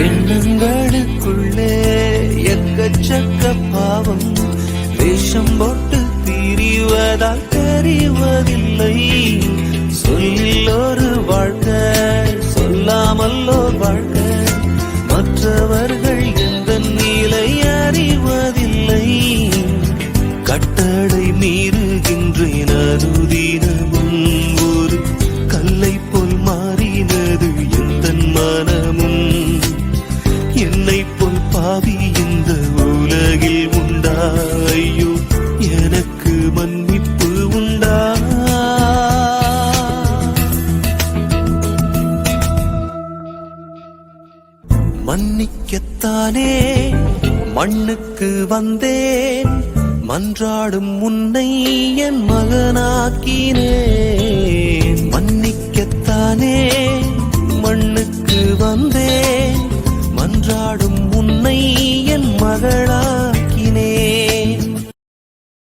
எண்ணங்களுக்குள்ளே எக்கச்சக்க பாவம் வேஷம் போட்டு திரிவதால் தெரிவதில்லை. சொல்லில் ஒரு வாழ்க்கை சொல்லாமல் ஒரு வாழ்க்கை மற்றவர்கள் எந்த நிலை அறிவதில்லை. கட்டளை மீறுகின்றேன் அனுதினமும் ஒரு கல்லை போல் மாறினது எந்த மனமும். என்னை போல் பாவி இந்த உலகில் உண்டா? ஐயோ எனக்கு மன்னிப்பு உண்டா? மன்னிக்கத்தானே மண்ணுக்கு வந்தேன், மன்றாடும் உன்னை என் மகனாக்கினேன். மன்னிக்கத்தானே மண்ணுக்கு வந்தேன், மன்றாடும் உன்னை என் மகளா